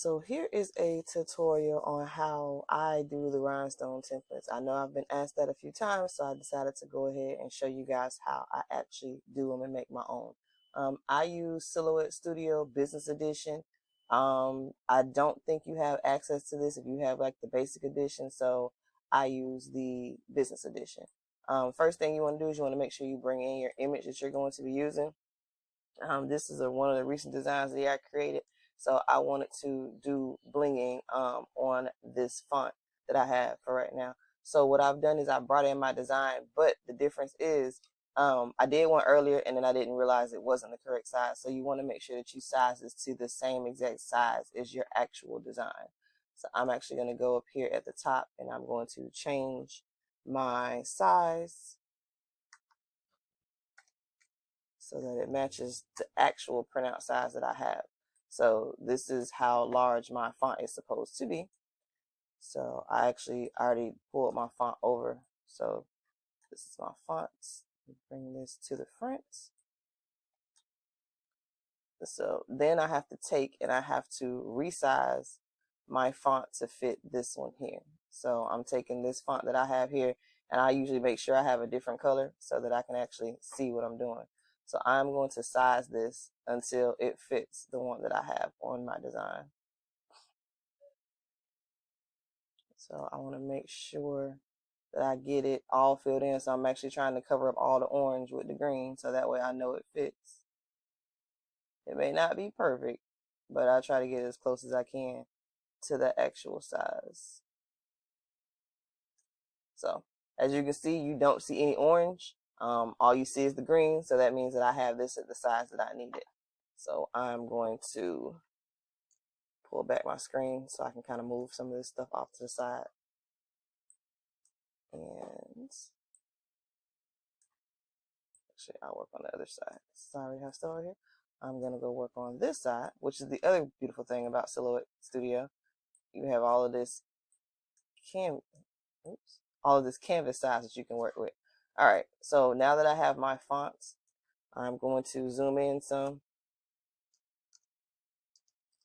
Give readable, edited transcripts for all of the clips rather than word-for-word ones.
So here is a tutorial on how I do the rhinestone templates. I know I've been asked that a few times, so I decided to go ahead and show you guys how I actually do them and make my own. I use Silhouette Studio Business Edition. I don't think you have access to this if you have like the basic edition, so I use the business edition. First thing you want to do is you want to make sure you bring in your image that you're going to be using. This is one of the recent designs that I created. So I wanted to do blinging on this font that I have for right now. So what I've done is I brought in my design, but the difference is I did one earlier and then I didn't realize it wasn't the correct size. So you want to make sure that you size this to the same exact size as your actual design. So I'm actually going to go up here at the top and I'm going to change my size so that it matches the actual printout size that I have. So this is how large my font is supposed to be. So I already pulled my font over. So this is my font. Bring this to the front. So then I have to take and I have to resize my font to fit this one here. So I'm taking this font that I have here and I usually make sure I have a different color so that I can actually see what I'm doing. So I'm going to size this until it fits the one that I have on my design. So I want to make sure that I get it all filled in. So I'm actually trying to cover up all the orange with the green so that way I know it fits. It may not be perfect, but I try to get as close as I can to the actual size. So as you can see, you don't see any orange. All you see is the green, so that means that I have this at the size that I need it. So I'm going to pull back my screen so I can kind of move some of this stuff off to the side. And actually, I'll work on the other side. Sorry, I have stuff over here. I'm going to go work on this side, which is the other beautiful thing about Silhouette Studio. You have all of this canvas size that you can work with. All right, so now that I have my fonts, I'm going to zoom in some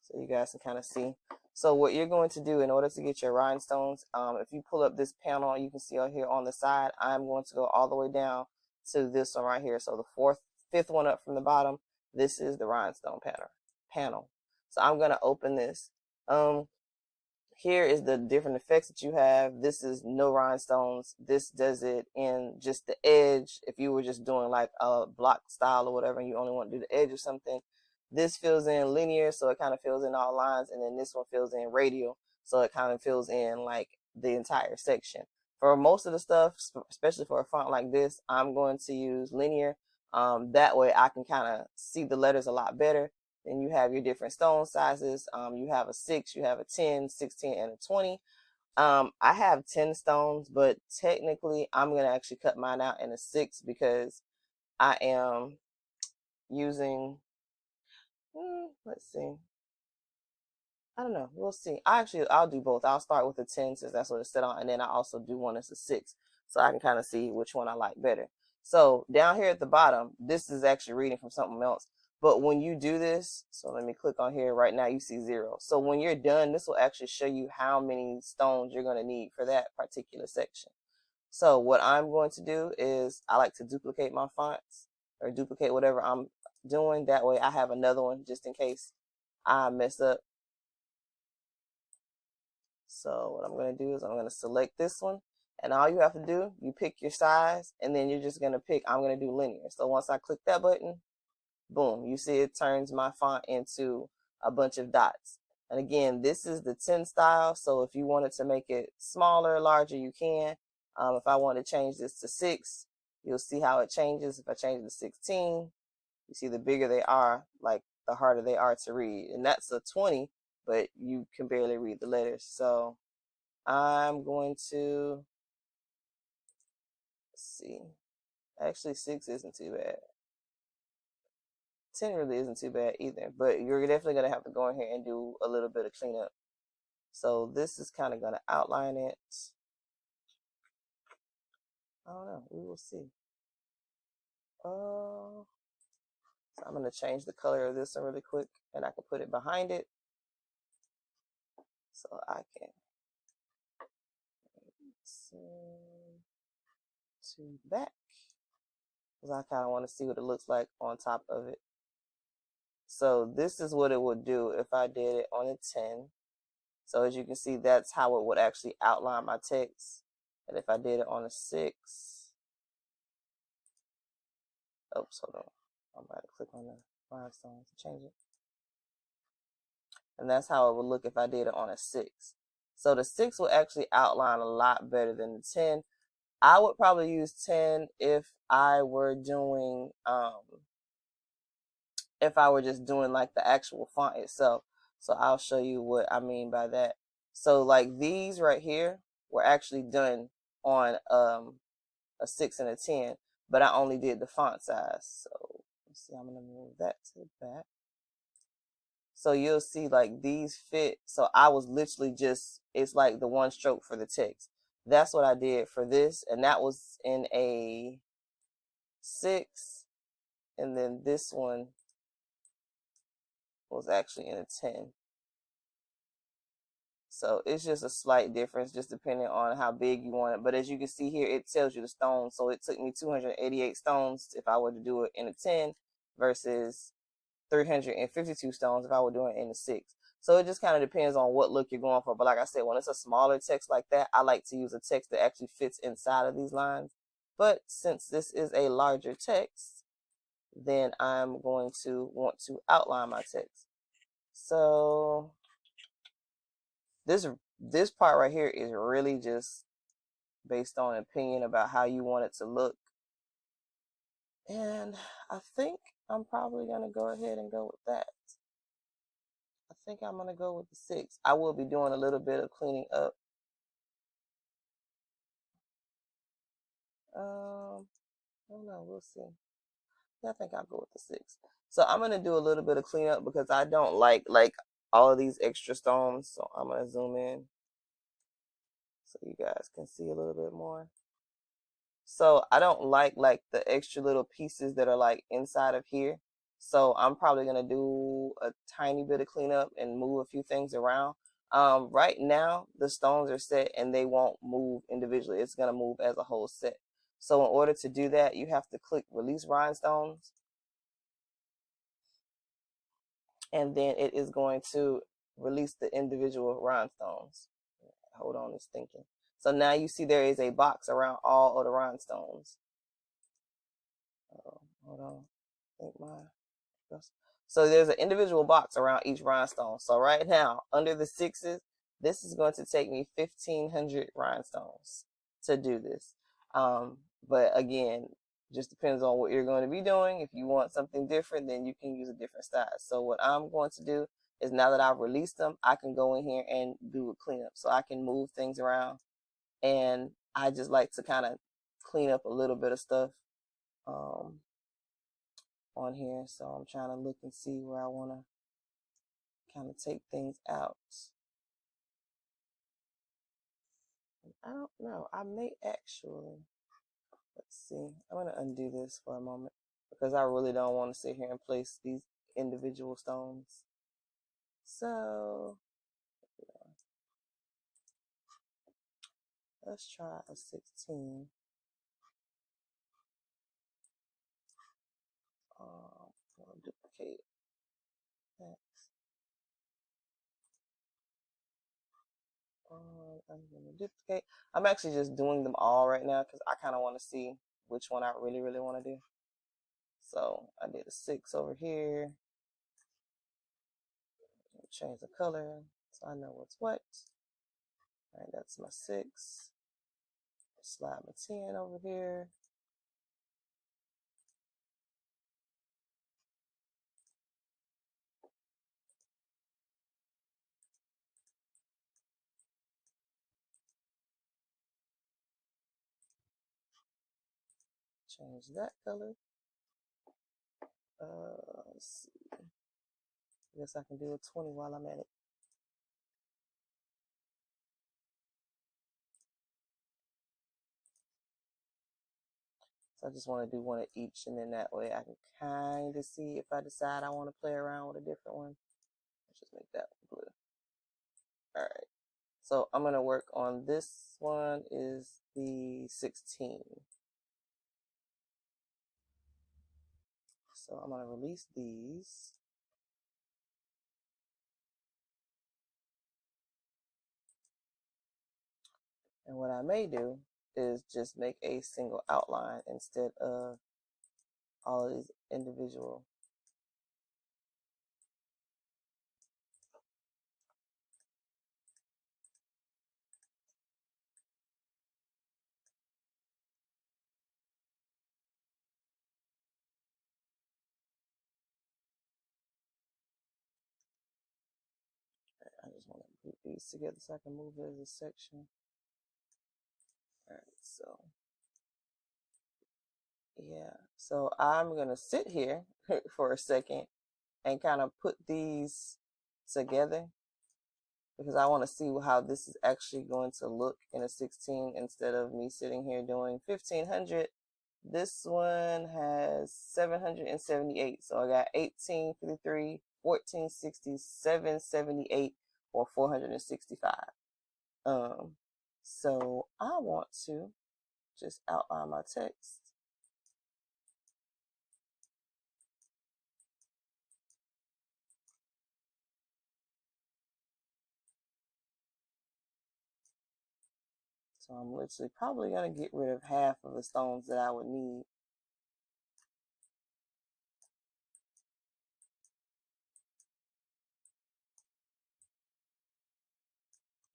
so you guys can kind of see. So what you're going to do in order to get your rhinestones, if you pull up this panel, you can see out here on the side, I'm going to go all the way down to this one right here. So the fifth one up from the bottom, this is the rhinestone panel. So I'm going to open this. Here is the different effects that you have. This is no rhinestones. This does it in just the edge. If you were just doing like a block style or whatever, and you only want to do the edge of something, this fills in linear, so it kind of fills in all lines, and then this one fills in radial, so it kind of fills in like the entire section. For most of the stuff, especially for a font like this, I'm going to use linear. That way I can kind of see the letters a lot better. Then you have your different stone sizes. You have a 6, you have a 10, 16, and a 20. I have 10 stones, but technically I'm going to actually cut mine out in a 6 because I am using, let's see. I don't know. We'll see. I'll do both. I'll start with a 10 since that's what it's set on, and then I also do one that's a 6 so I can kind of see which one I like better. So down here at the bottom, this is actually reading from something else. But when you do this, so let me click on here. Right now you see 0. So when you're done, this will actually show you how many stones you're going to need for that particular section. So what I'm going to do is I like to duplicate my fonts or duplicate whatever I'm doing. That way I have another one just in case I mess up. So what I'm going to do is I'm going to select this one, and all you have to do, you pick your size, and then you're just going to pick, I'm going to do linear. So once I click that button, boom, you see it turns my font into a bunch of dots. And again, this is the 10 style, so if you wanted to make it smaller, larger, you can. If I want to change this to 6, you'll see how it changes. If I change it to 16, you see the bigger they are, like the harder they are to read. And that's a 20, but you can barely read the letters. So I'm going to, let's see, actually 6 isn't too bad. 10 really isn't too bad either, but you're definitely going to have to go in here and do a little bit of cleanup. So this is kind of going to outline it. I don't know. We will see. So I'm going to change the color of this one really quick, and I can put it behind it. So I can send to back because I kind of want to see what it looks like on top of it. So this is what it would do if I did it on a 10. So as you can see, that's how it would actually outline my text. And if I did it on a 6, oops, hold on. I'm about to click on the rhinestone to change it. And that's how it would look if I did it on a 6. So the 6 will actually outline a lot better than the 10. I would probably use 10 if I were doing, if I were just doing like the actual font itself. So I'll show you what I mean by that. So like these right here were actually done on a 6 and a 10, but I only did the font size. So let's see, I'm gonna move that to the back. So you'll see like these fit. So I was literally just, it's like the one stroke for the text. That's what I did for this. And that was in a 6. And then this one was actually in a 10. So it's just a slight difference, just depending on how big you want it. But as you can see here, it tells you the stones. So it took me 288 stones if I were to do it in a 10 versus 352 stones if I were doing it in a 6. So it just kind of depends on what look you're going for. But like I said, when it's a smaller text like that, I like to use a text that actually fits inside of these lines. But since this is a larger text, then I'm going to want to outline my text. So this part right here is really just based on opinion about how you want it to look. And I think I'm probably going to go ahead and go with that. I think I'm going to go with the 6. I will be doing a little bit of cleaning up. I don't know. We'll see. Yeah, I think I'll go with the 6. So I'm going to do a little bit of cleanup because I don't like all of these extra stones. So I'm going to zoom in so you guys can see a little bit more. So I don't like the extra little pieces that are like inside of here. So I'm probably going to do a tiny bit of cleanup and move a few things around. Right now, the stones are set and they won't move individually. It's going to move as a whole set. So in order to do that, you have to click Release Rhinestones. And then it is going to release the individual rhinestones. Hold on, it's thinking. So now you see there is a box around all of the rhinestones. Hold on. I think so there's an individual box around each rhinestone. So right now, under the 6s, this is going to take me 1,500 rhinestones to do this. But again, just depends on what you're going to be doing. If you want something different, then you can use a different size. So what I'm going to do is now that I've released them, I can go in here and do a cleanup. So I can move things around. And I just like to kind of clean up a little bit of stuff on here. So I'm trying to look and see where I want to kind of take things out. I don't know. I may actually, let's see. I'm going to undo this for a moment because I really don't want to sit here and place these individual stones. So let's try a 16. I'm going to duplicate that. I'm going to duplicate. I'm actually just doing them all right now because I kind of want to see which one I really, really want to do. So I did a 6 over here. Change the color so I know what's what. All right, that's my 6. Slide my 10 over here. Change that color. Let's see. I guess I can do a 20 while I'm at it. So I just want to do one of each, and then that way I can kind of see if I decide I want to play around with a different one. Let's just make that blue. All right. So I'm going to work on this one is the 16. So I'm going to release these. And what I may do is just make a single outline instead of all of these individual. I just want to group these together so I can move it as a section. All right, so yeah, so I'm gonna sit here for a second and kind of put these together because I want to see how this is actually going to look in a 16 instead of me sitting here doing 1500. This one has 778, so I got 1853, 1460, 778, or 465. So I want to just outline my text. So I'm literally probably going to get rid of half of the stones that I would need.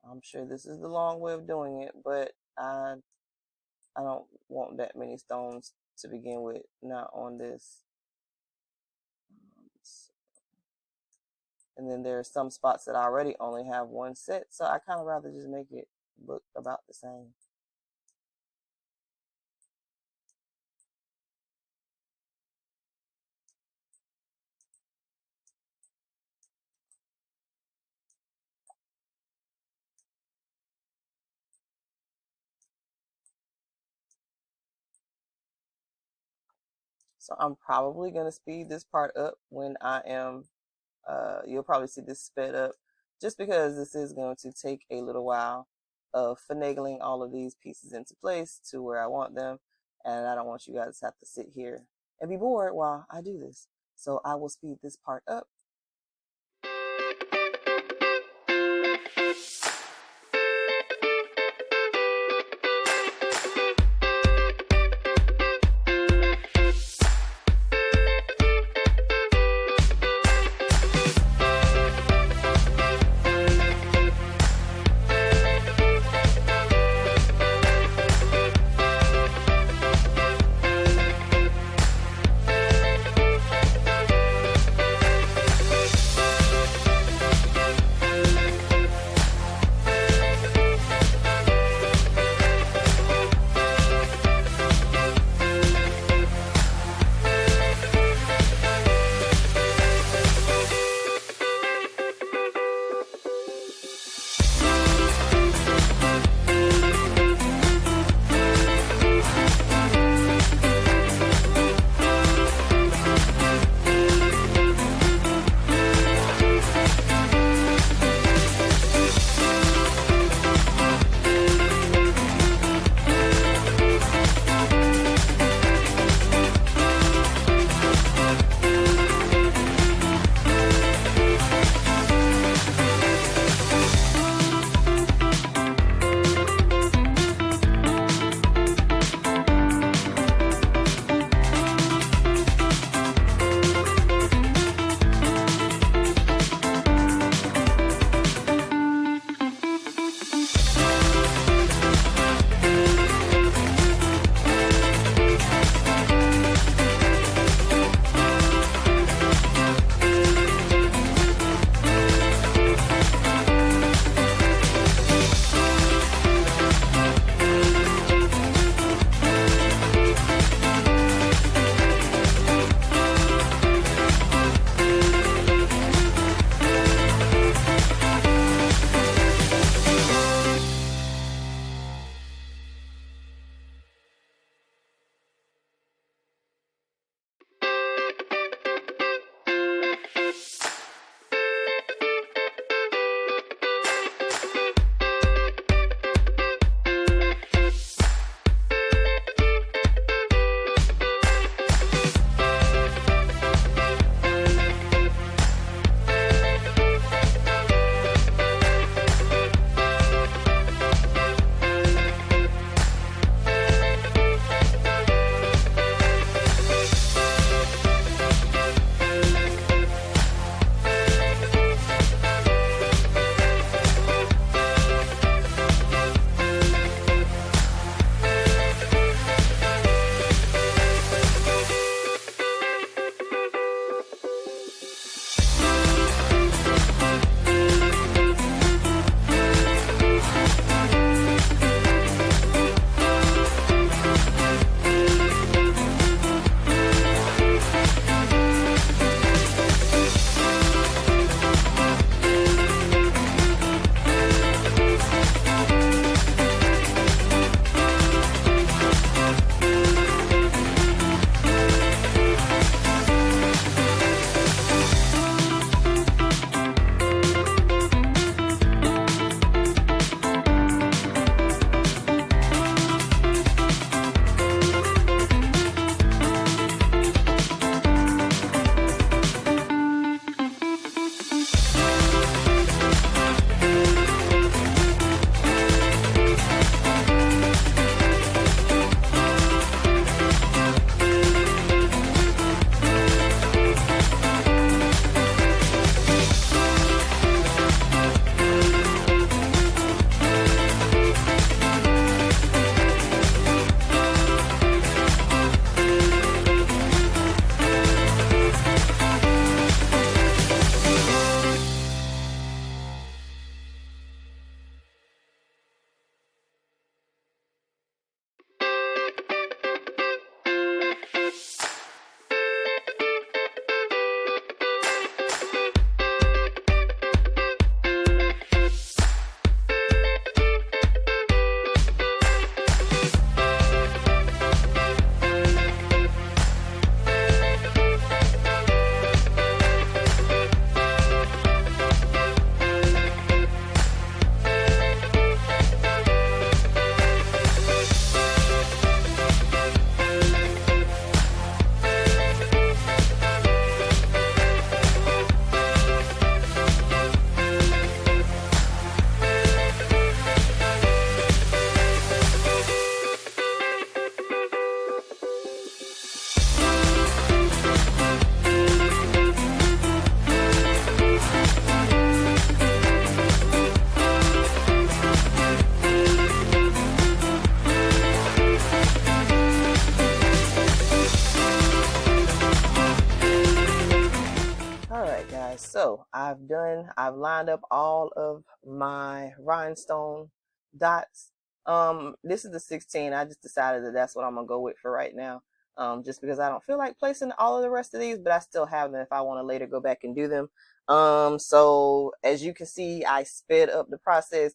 I'm sure this is the long way of doing it, but I don't want that many stones to begin with, not on this. And then there are some spots that I already only have one set, so I kind of rather just make it look about the same. So I'm probably going to speed this part up when I am, you'll probably see this sped up just because this is going to take a little while of finagling all of these pieces into place to where I want them. And I don't want you guys to have to sit here and be bored while I do this. So I will speed this part up. So I've lined up all of my rhinestone dots. This is the 16. I just decided that that's what I'm gonna go with for right now. Just because I don't feel like placing all of the rest of these, but I still have them if I want to later go back and do them. So as you can see, I sped up the process.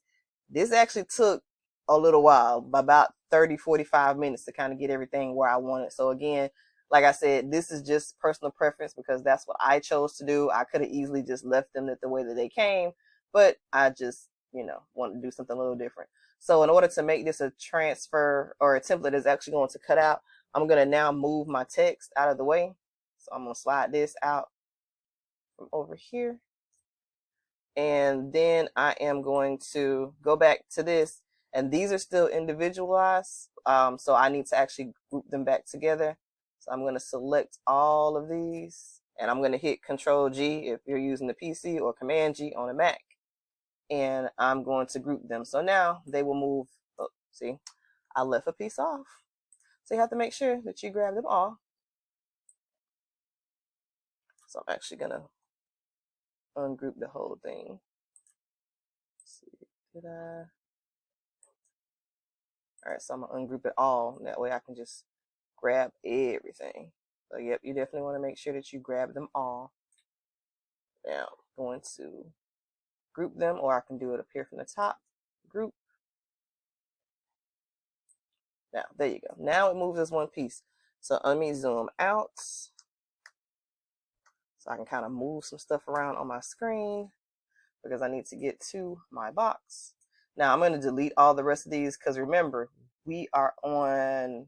This actually took a little while, about 30-45 minutes to kind of get everything where I want it. So again, like I said, this is just personal preference because that's what I chose to do. I could have easily just left them the way that they came, but I just, want to do something a little different. So in order to make this a transfer or a template that's actually going to cut out, I'm going to now move my text out of the way. So I'm going to slide this out from over here. And then I am going to go back to this. And these are still individualized. So I need to actually group them back together. So I'm going to select all of these. And I'm going to hit Control G if you're using the PC or Command G on a Mac. And I'm going to group them. So now they will move. Oh, see, I left a piece off. So you have to make sure that you grab them all. So I'm actually going to ungroup the whole thing. Let's see, did I? All right, so I'm going to ungroup it all. That way I can just grab everything. So yep, you definitely want to make sure that you grab them all. Now I'm going to group them, or I can do it up here from the top. Group. Now, there you go. Now it moves as one piece. So let me zoom out so I can kind of move some stuff around on my screen because I need to get to my box. Now I'm going to delete all the rest of these because remember, I'm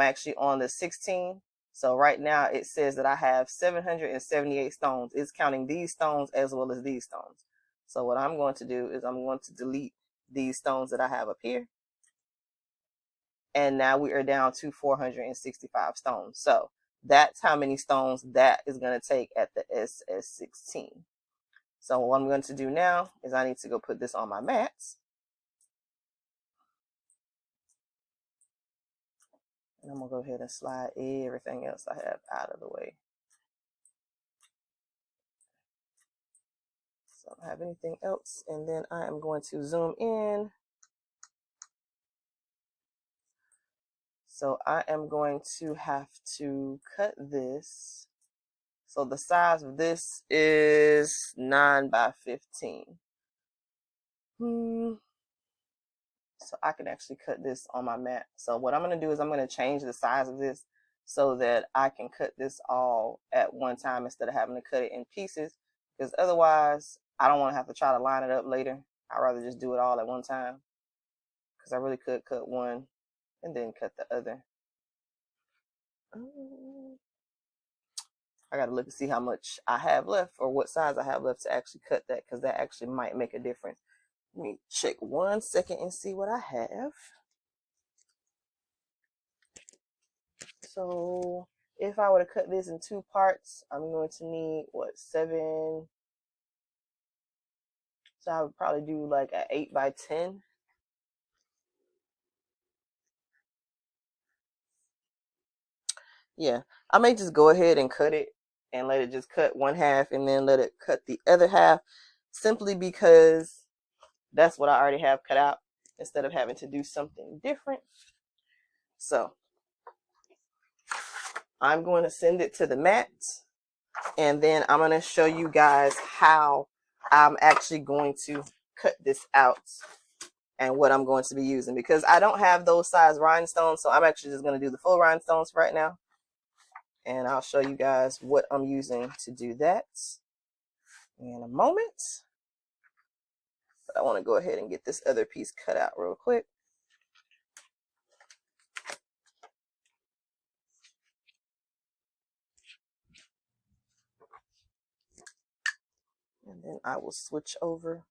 actually on the 16. So right now it says that I have 778 stones. It's counting these stones as well as these stones. So what I'm going to do is I'm going to delete these stones that I have up here. And now we are down to 465 stones. So that's how many stones that is going to take at the SS16. So what I'm going to do now is I need to go put this on my mats. And I'm going to go ahead and slide everything else I have out of the way. So I don't have anything else. And then I am going to zoom in. So I am going to have to cut this. So the size of this is 9 by 15. So I can actually cut this on my mat. So what I'm going to do is I'm going to change the size of this so that I can cut this all at one time instead of having to cut it in pieces. Because otherwise, I don't want to have to try to line it up later. I'd rather just do it all at one time. Because I really could cut one and then cut the other. I got to look and see how much I have left or what size I have left to actually cut that, because that actually might make a difference. Let me check 1 second and see what I have. So if I were to cut this in 2 parts, I'm going to need, 7? So I would probably do like an 8 by 10. Yeah, I may just go ahead and cut it and let it just cut 1/2 and then let it cut the other half, simply because that's what I already have cut out instead of having to do something different. So I'm going to send it to the mat, and then I'm going to show you guys how I'm actually going to cut this out and what I'm going to be using, because I don't have those size rhinestones. So I'm actually just going to do the full rhinestones right now. And I'll show you guys what I'm using to do that in a moment. But I want to go ahead and get this other piece cut out real quick. And then I will switch over.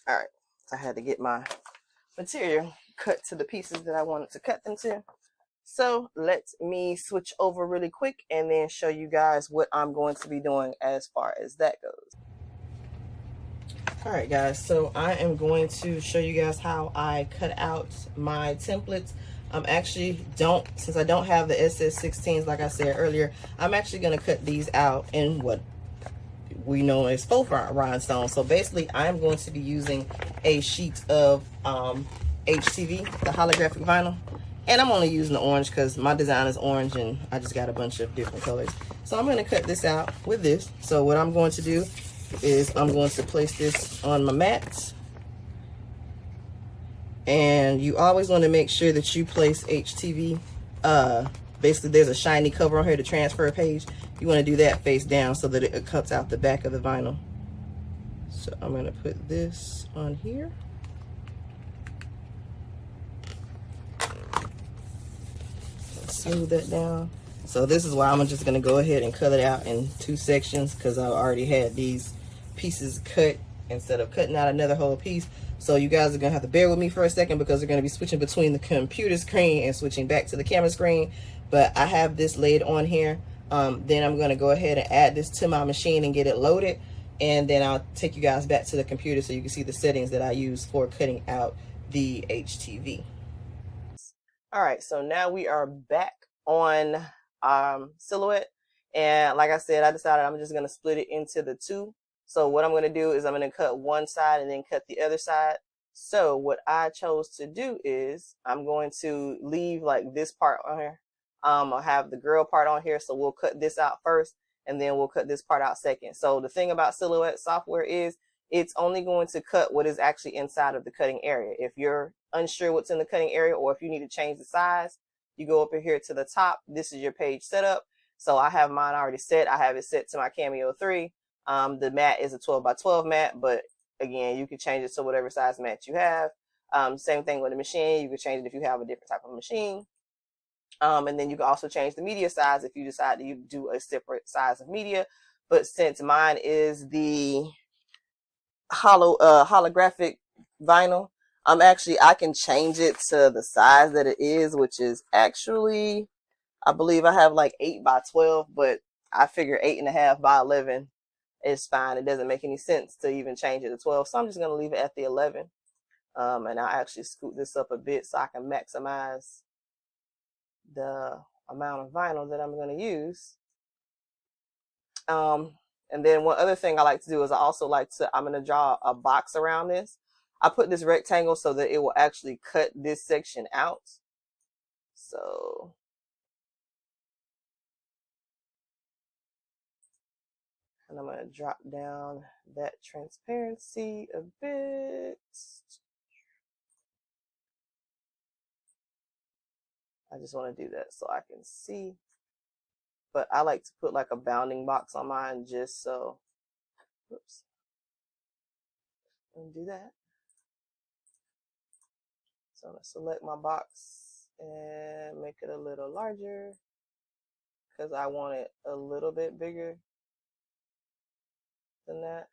All right, so I had to get my material cut to the pieces that I wanted to cut them to. So let me switch over really quick and then show you guys what I'm going to be doing as far as that goes. All right, guys, so I am going to show you guys how I cut out my templates. Since I don't have the SS16s, like I said earlier, I'm actually going to cut these out in what we know as faux rhinestones. So basically, I'm going to be using a sheet of HTV, the holographic vinyl. And I'm only using the orange because my design is orange and I just got a bunch of different colors. So I'm going to cut this out with this. So what I'm going to do is I'm going to place this on my mat. And you always want to make sure that you place HTV. Basically, there's a shiny cover on here, the transfer page. You want to do that face down so that it cuts out the back of the vinyl. So I'm going to put this on here. Smooth that down. So this is why I'm just going to go ahead and cut it out in 2 sections, because I already had these pieces cut instead of cutting out another whole piece. So you guys are going to have to bear with me for a second because we're going to be switching between the computer screen and switching back to the camera screen. But I have this laid on here. Then I'm going to go ahead and add this to my machine and get it loaded. And then I'll take you guys back to the computer so you can see the settings that I use for cutting out the HTV. All right, so now we are back on Silhouette. And like I said, I decided I'm just going to split it into the 2. So what I'm going to do is I'm going to cut one side and then cut the other side. So what I chose to do is I'm going to leave like this part on here. I'll have the girl part on here. So we'll cut this out first and then we'll cut this part out second. So the thing about Silhouette software is it's only going to cut what is actually inside of the cutting area. If you're unsure what's in the cutting area or if you need to change the size, you go up here to the top. This is your page setup. So I have mine already set. I have it set to my Cameo 3. The mat is a 12 by 12 mat, but again, you can change it to whatever size mat you have. Same thing with the machine. You can change it if you have a different type of machine. And then you can also change the media size if you decide to do a separate size of media. But since mine is the holographic vinyl, I can change it to the size that it is, which is actually, I believe I have like 8 by 12, but I figure 8.5 by 11 is fine. It doesn't make any sense to even change it to 12. So I'm just going to leave it at the 11. And I'll actually scoot this up a bit so I can maximize the amount of vinyl that I'm going to use. And then one other thing I like to do is I'm going to draw a box around this. I put this rectangle so that it will actually cut this section out. So and I'm going to drop down that transparency a bit. I just want to do that so I can see. But I like to put like a bounding box on mine just so. Oops. And do that. So I'm going to select my box and make it a little larger because I want it a little bit bigger than that.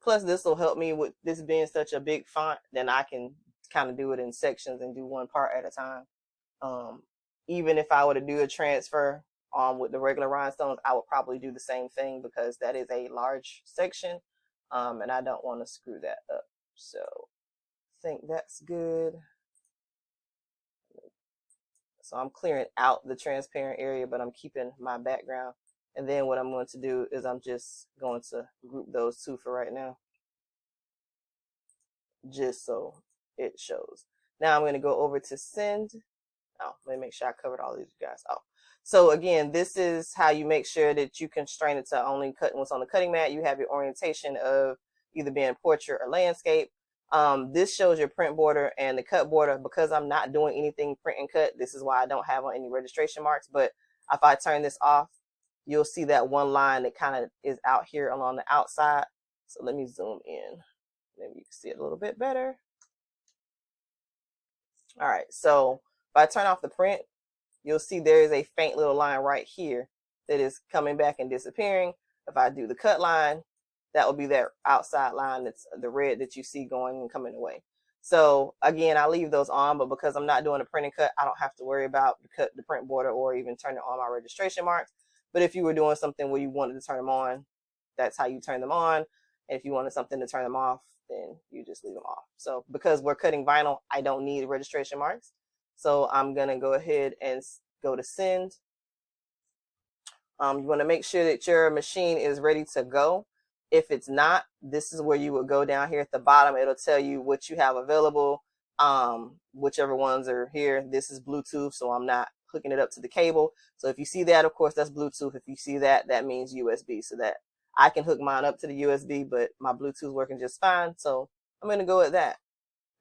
Plus this will help me with this being such a big font, then I can kind of do it in sections and do one part at a time. Even if I were to do a transfer with the regular rhinestones, I would probably do the same thing because that is a large section, and I don't want to screw that up. So I think that's good. So I'm clearing out the transparent area, but I'm keeping my background. And then what I'm going to do is I'm just going to group those 2 for right now, just so it shows. Now I'm going to go over to send. Oh, let me make sure I covered all these guys. Oh, so again, this is how you make sure that you constrain it to only cutting what's on the cutting mat. You have your orientation of either being portrait or landscape. This shows your print border and the cut border. Because I'm not doing anything print and cut, this is why I don't have on any registration marks. But if I turn this off, you'll see that one line that kind of is out here along the outside. So let me zoom in. Maybe you can see it a little bit better. All right, so if I turn off the print, you'll see there is a faint little line right here that is coming back and disappearing. If I do the cut line, that will be that outside line that's the red that you see going and coming away. So again, I leave those on, but because I'm not doing a print and cut, I don't have to worry about the print border or even turning on my registration marks. But if you were doing something where you wanted to turn them on, that's how you turn them on. And if you wanted something to turn them off, then you just leave them off. So because we're cutting vinyl, I don't need registration marks. So I'm going to go ahead and go to send. You want to make sure that your machine is ready to go. If it's not, this is where you would go down here at the bottom. It'll tell you what you have available, whichever ones are here. This is Bluetooth, so I'm not hooking it up to the cable. So if you see that, of course, that's Bluetooth. If you see that, that means USB. So that I can hook mine up to the USB, but my Bluetooth is working just fine. So I'm going to go with that.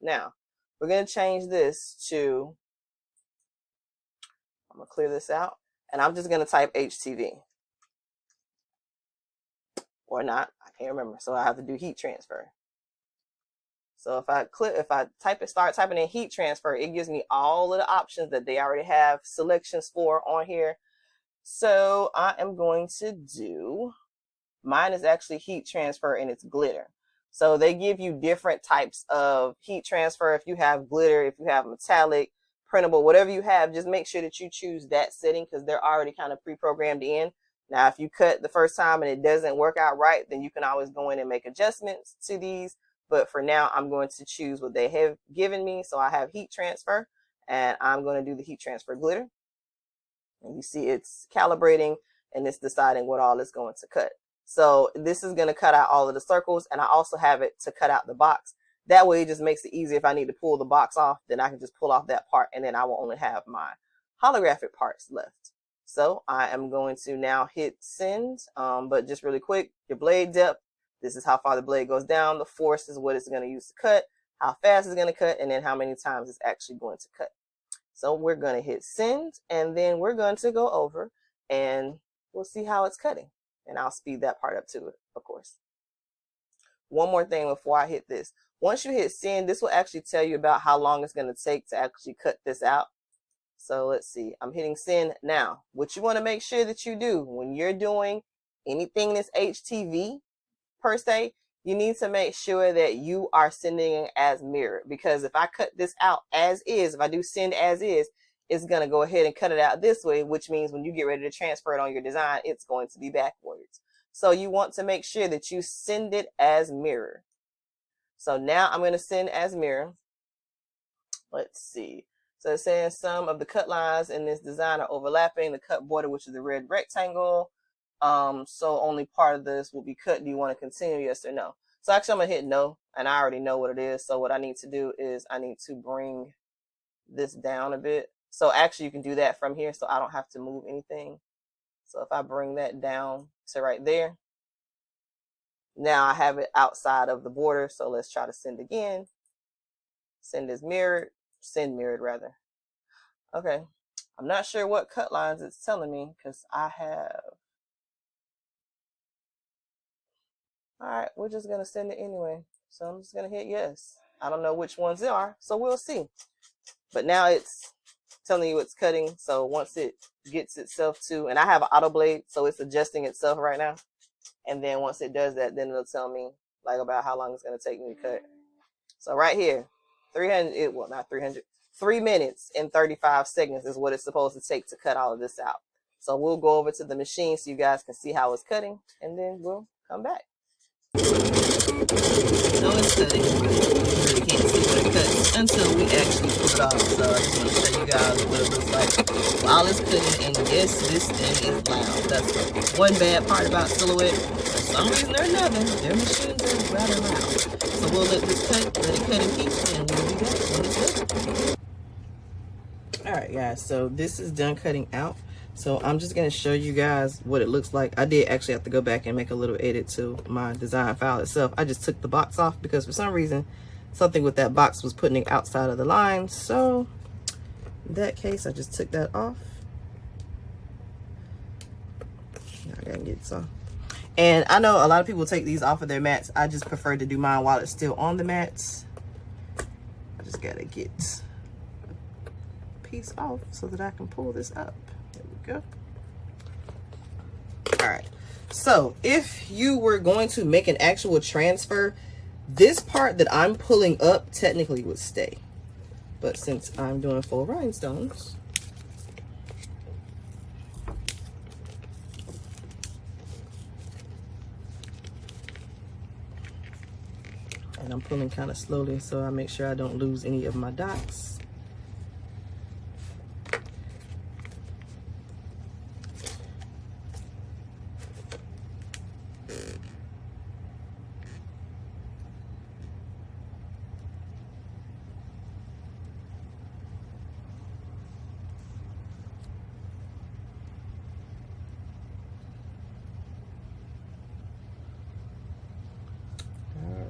Now, we're going to change this to, I'm going to clear this out, and I'm just going to type HTV. Or not, I can't remember. So I have to do heat transfer. So if I start typing in heat transfer, it gives me all of the options that they already have selections for on here. So I am going to do, mine is actually heat transfer and it's glitter. So they give you different types of heat transfer. If you have glitter, if you have metallic, printable, whatever you have, just make sure that you choose that setting because they're already kind of pre-programmed in. Now, if you cut the first time and it doesn't work out right, then you can always go in and make adjustments to these. But for now, I'm going to choose what they have given me. So I have heat transfer, and I'm going to do the heat transfer glitter. And you see it's calibrating, and it's deciding what all it's going to cut. So this is going to cut out all of the circles, and I also have it to cut out the box. That way, it just makes it easier. If I need to pull the box off, then I can just pull off that part, and then I will only have my holographic parts left. So I am going to now hit send, but just really quick, your blade depth, this is how far the blade goes down. The force is what it's going to use to cut, how fast it's going to cut, and then how many times it's actually going to cut. So we're going to hit send, and then we're going to go over, and we'll see how it's cutting. And I'll speed that part up to it, of course. One more thing before I hit this. Once you hit send, this will actually tell you about how long it's going to take to actually cut this out. So let's see, I'm hitting send now. What you want to make sure that you do when you're doing anything that's HTV per se, you need to make sure that you are sending it as mirrored. Because if I cut this out as is, if I do send as is, it's going to go ahead and cut it out this way, which means when you get ready to transfer it on your design, it's going to be backwards. So you want to make sure that you send it as mirror. So now I'm going to send as mirror. Let's see. So it's saying some of the cut lines in this design are overlapping the cut border, which is the red rectangle. So only part of this will be cut. Do you want to continue? Yes or no? So actually I'm going to hit no, and I already know what it is. So what I need to do is I need to bring this down a bit. So actually you can do that from here so I don't have to move anything. So if I bring that down to right there, now I have it outside of the border. So let's try to send again. Send is mirrored. Send mirrored rather. Okay, I'm not sure what cut lines it's telling me because I have. All right, we're just gonna send it anyway. So I'm just gonna hit yes. I don't know which ones they are, so we'll see. But now it's telling you it's cutting. So once it gets itself to, and I have an auto blade, so it's adjusting itself right now. And then once it does that, then it'll tell me like about how long it's gonna take me to cut. So right here. 300, well, not 300, 3 minutes and 35 seconds is what it's supposed to take to cut all of this out. So we'll go over to the machine so you guys can see how it's cutting, and then we'll come back. So it's cutting. You really can't see what it cuts until we actually pull it off. So I just want to show you guys what it looks like while it's cutting. And yes, this thing is loud. That's one bad part about Silhouette. For some reason or another, their machines are rather loud. So we'll let this cut, let it cut in peace, and we'll be back when it's done. All right, guys, so this is done cutting out. So I'm just going to show you guys what it looks like. I did actually have to go back and make a little edit to my design file itself. I just took the box off because for some reason, something with that box was putting it outside of the line. So in that case, I just took that off. Now I gotta get this off. And I know a lot of people take these off of their mats. I just prefer to do mine while it's still on the mats. I just gotta get a piece off so that I can pull this up. There we go. All right. So if you were going to make an actual transfer, This part that I'm pulling up technically would stay, but since I'm doing full rhinestones, and I'm pulling kind of slowly so I make sure I don't lose any of my dots.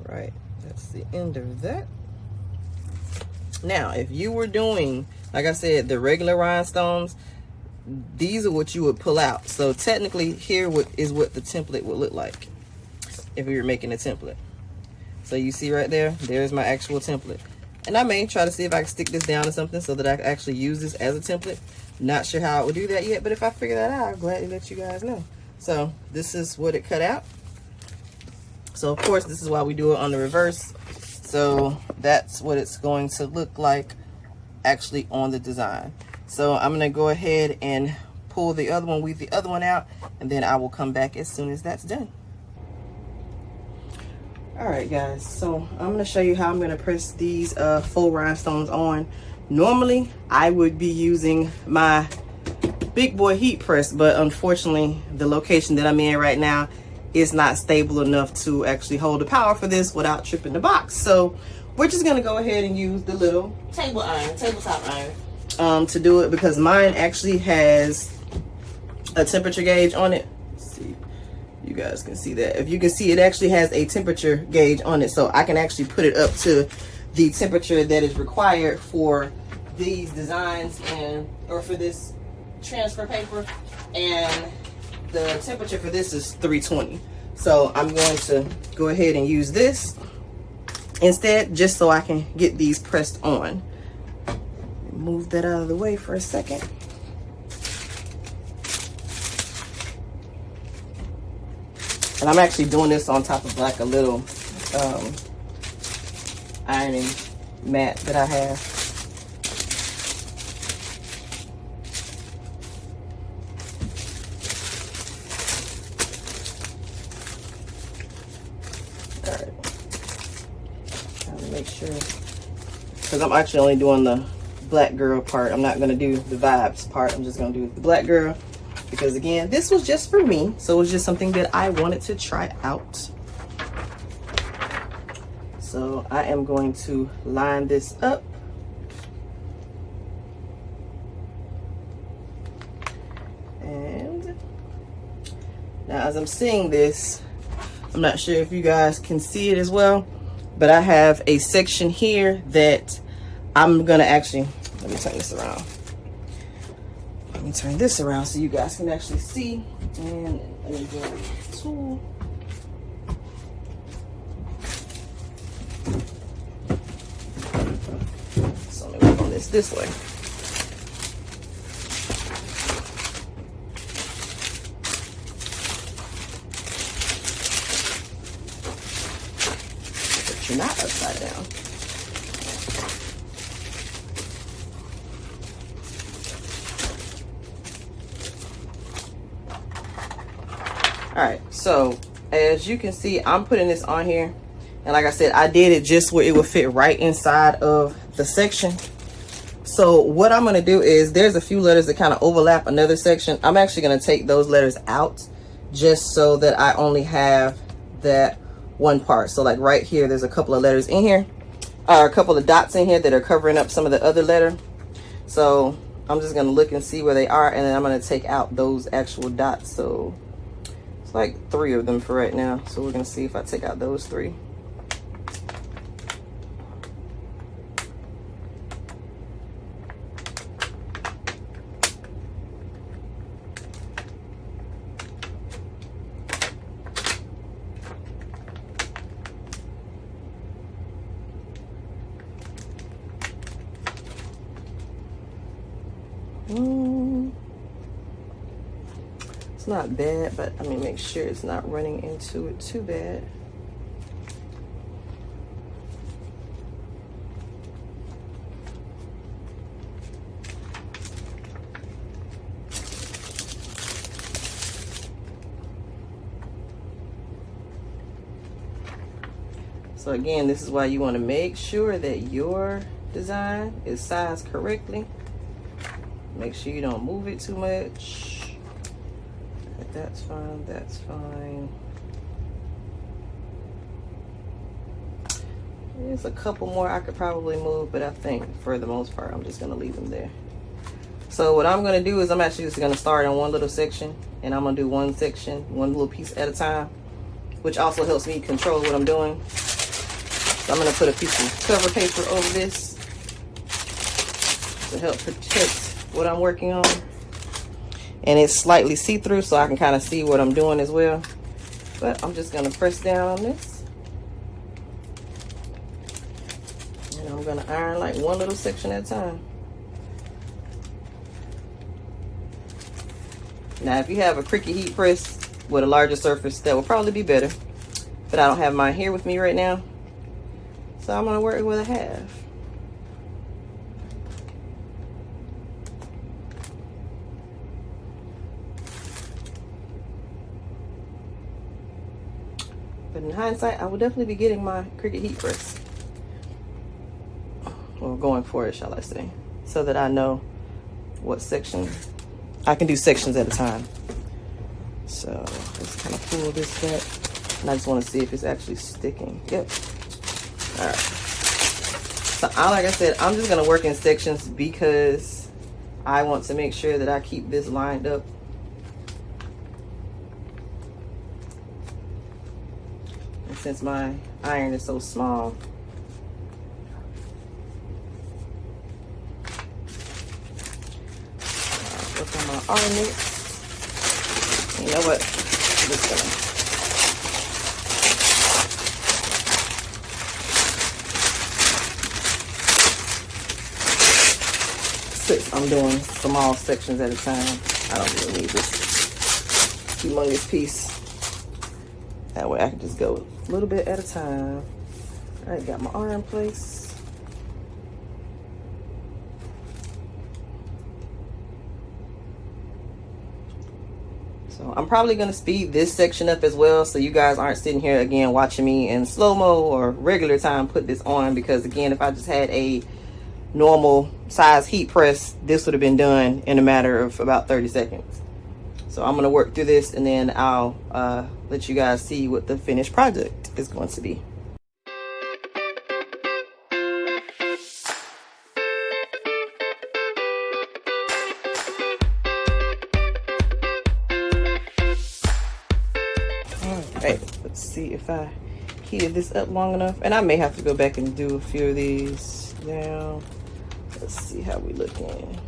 Right, that's the end of that. Now, if you were doing, like I said, the regular rhinestones, these are what you would pull out. So technically, here is what the template would look like if we were making a template. So you see right there, there's my actual template. And I may try to see if I can stick this down or something so that I can actually use this as a template. Not sure how I would do that yet, but if I figure that out, I'll gladly let you guys know. So this is what it cut out. So of course, this is why we do it on the reverse. So that's what it's going to look like actually on the design. So I'm gonna go ahead and pull the other one, weave the other one out, and then I will come back as soon as that's done. All right, guys, so I'm gonna show you how I'm gonna press these faux rhinestones on. Normally, I would be using my big boy heat press, but unfortunately, the location that I'm in right now is not stable enough to actually hold the power for this without tripping the box. So we're just gonna go ahead and use the little tabletop iron to do it, because mine actually has a temperature gauge on it. Let's see, you guys can see that. If you can see, it actually has a temperature gauge on it, so I can actually put it up to the temperature that is required for these designs or for this transfer paper, and the temperature for this is 320. So I'm going to go ahead and use this instead, just so I can get these pressed on. Move that out of the way for a second. And I'm actually doing this on top of like a little ironing mat that I have. Make sure, because I'm actually only doing the black girl part. I'm not going to do the vibes part. I'm just going to do the black girl, because again, this was just for me, so it was just something that I wanted to try out. So I am going to line this up, and now as I'm seeing this, I'm not sure if you guys can see it as well, but I have a section here that I'm gonna actually, let me turn this around. Let me turn this around so you guys can actually see. And let me grab the tool. So let me work on this way. Not upside down. All right, so as you can see, I'm putting this on here, and like I said, I did it just where it would fit right inside of the section. So what I'm going to do is, there's a few letters that kind of overlap another section. I'm actually going to take those letters out just so that I only have that one part. So like right here, there's a couple of letters in here, or a couple of dots in here that are covering up some of the other letter. So I'm just going to look and see where they are, and then I'm going to take out those actual dots. So it's like 3 of them for right now. So we're going to see if I take out those 3. It's not bad, but I mean, make sure it's not running into it too bad. So again, this is why you want to make sure that your design is sized correctly. Make sure you don't move it too much. That's fine, that's fine. There's a couple more I could probably move, but I think for the most part, I'm just gonna leave them there. So what I'm gonna do is I'm actually just gonna start on one little section, and I'm gonna do one section, one little piece at a time, which also helps me control what I'm doing. So I'm gonna put a piece of cover paper over this to help protect what I'm working on. And it's slightly see-through, so I can kind of see what I'm doing as well. But I'm just gonna press down on this. And I'm gonna iron like one little section at a time. Now, if you have a Cricut heat press with a larger surface, that will probably be better. But I don't have mine here with me right now, so I'm gonna work with what I have. But in hindsight, I will definitely be getting my Cricut heat press. Or going for it, shall I say. So that I know what section. I can do sections at a time. So let's kind of pull this back. And I just want to see if it's actually sticking. Yep. All right. So like I said, I'm just going to work in sections because I want to make sure that I keep this lined up. And since my iron is so small, work on my iron mix. You know what? I'm just gonna since I'm doing small sections at a time, I don't really need this humongous piece. That way I can just go a little bit at a time. All right, got my iron place. So I'm probably going to speed this section up as well, so you guys aren't sitting here again watching me in slow-mo or regular time put this on, because again, if I just had a normal size heat press, this would have been done in a matter of about 30 seconds. So I'm going to work through this, and then I'll let you guys see what the finished project is going to be. Alright, let's see if I heated this up long enough. And I may have to go back and do a few of these now. Let's see how we looking.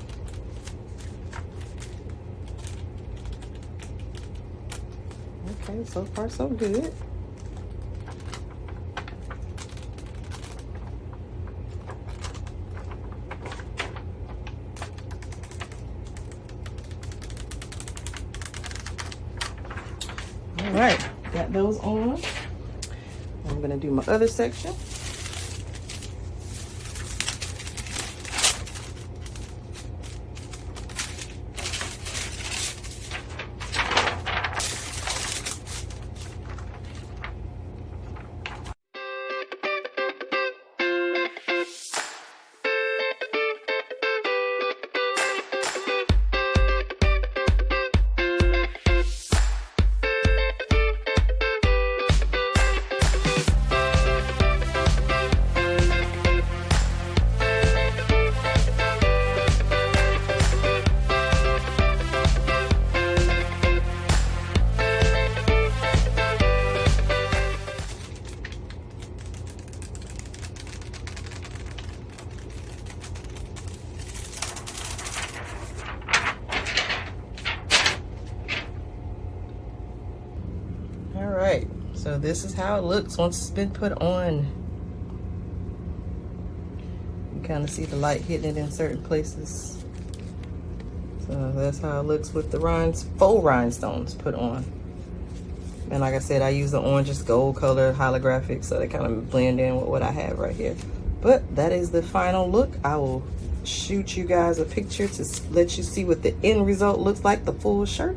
Okay, so far so good. All right, got those on. I'm gonna do my other section. Alright, so this is how it looks once it's been put on. You kind of see the light hitting it in certain places. So that's how it looks with the faux rhinestones put on. And like I said, I use the orangish gold color holographic, so they kind of blend in with what I have right here. But that is the final look. I will shoot you guys a picture to let you see what the end result looks like, the full shirt.